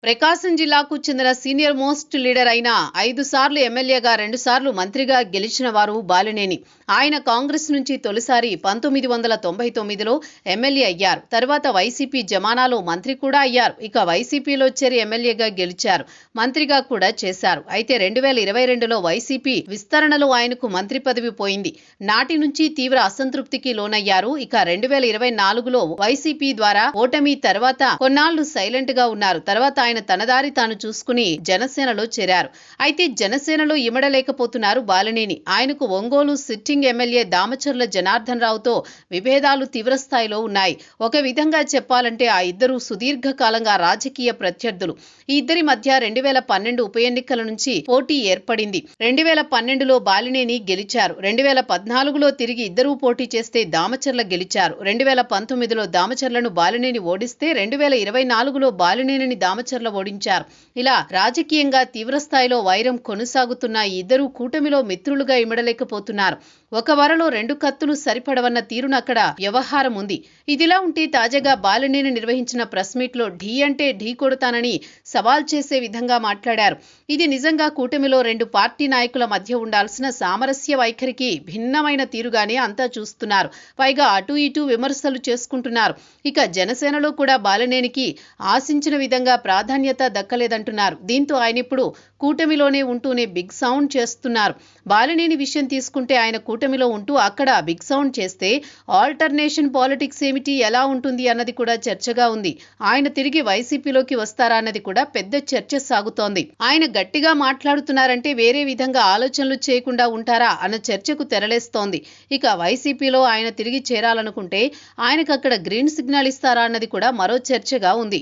ప్రకాశం జిల్లాకు చెందిన senior most leader అయిన 5 సార్లు ఎమ్మెల్యేగా 2 సార్లు మంత్రిగా గెలిచిన వారు బాలినేని. ఆయన కాంగ్రెస్ నుంచి తొలిసారి 1999లో ఎమ్మెల్యే అయ్యారు. తర్వాత వైసీపీ జమానాలో మంత్రి కూడా అయ్యారు. ఇక వైసీపీలో చేరి ఎమ్మెల్యేగా గెలిచారు. మంత్రిగా కూడా చేశారు. అయితే 2022లో వైసీపీ విస్తరణలో ఆయనకు మంత్రి పదవి పోయింది. నాటి నుంచి తీవ్ర అసంతృప్తికి లోనయ్యారు. ఇక 2024లో వైసీపీ ద్వారా ఓటమి తర్వాత కొన్నాళ్లు సైలెంట్ గా ఉన్నారు. తర్వాత ఆయన తన దారి తాను చూసుకుని జనసేనలో చేరారు. అయితే జనసేనలో ఇమడలేకపోతున్నారు బాలినేని. ఆయనకు ఒంగోలు సిట్టింగ్ ఎమ్మెల్యే దామచర్ల జనార్దన్ రావుతో విభేదాలు తీవ్రస్థాయిలో ఉన్నాయి. ఒక విధంగా చెప్పాలంటే ఆ ఇద్దరు సుదీర్ఘకాలంగా రాజకీయ ప్రత్యర్థులు. ఈ ఇద్దరి మధ్య 2012 ఉప ఎన్నికల నుంచి పోటీ ఏర్పడింది. 2012లో బాలినేని గెలిచారు. 2014లో తిరిగి ఇద్దరూ పోటీ చేస్తే దామచర్ల గెలిచారు. 2019లో దామచర్లను బాలినేని ఓడిస్తే 2024లో బాలినేనిని దామచర్ల ఓడించారు. ఇలా రాజకీయంగా తీవ్రస్థాయిలో వైరం కొనసాగుతున్న ఈ ఇద్దరు కూటమిలో మిత్రులుగా ఇమడలేకపోతున్నారు. ఒక వరలో 2 కత్తులు సరిపడవన్న తీరున అక్కడ వ్యవహారం ఉంది. ఇదిలా ఉంటే తాజాగా బాలినేని నిర్వహించిన ప్రెస్ మీట్ లో ఢీ అంటే ఢీ కొడతానని సవాల్ చేసే విధంగా మాట్లాడారు. ఇది నిజంగా కూటమిలో 2 పార్టీ నాయకుల మధ్య ఉండాల్సిన సామరస్య వైఖరికి భిన్నమైన తీరుగానే అంతా చూస్తున్నారు. పైగా అటు ఇటు విమర్శలు చేసుకుంటున్నారు. ఇక జనసేనలో కూడా బాలినేనికి ఆశించిన విధంగా ప్రాధాన్యత దక్కలేదంటున్నారు. దీంతో ఆయన ఇప్పుడు కూటమిలోనే ఉంటూనే బిగ్ సౌండ్ చేస్తున్నారు. బాలినేని విషయం తీసుకుంటే ఆయన కూటమిలో ఉంటూ అక్కడ బిగ్ సౌండ్ చేస్తే ఆల్టర్నేషన్ పాలిటిక్స్ ఏమిటి, ఎలా ఉంటుంది అన్నది కూడా చర్చగా ఉంది. ఆయన తిరిగి వైసీపీలోకి వస్తారా అన్నది కూడా పెద్ద చర్చ సాగుతోంది. ఆయన గట్టిగా మాట్లాడుతున్నారంటే వేరే విధంగా ఆలోచనలు చేయకుండా ఉంటారా అన్న చర్చకు తెరలేస్తోంది. ఇక వైసీపీలో ఆయన తిరిగి చేరాలనుకుంటే ఆయనకు అక్కడ గ్రీన్ సిగ్నల్ ఇస్తారా అన్నది కూడా మరో చర్చగా ఉంది.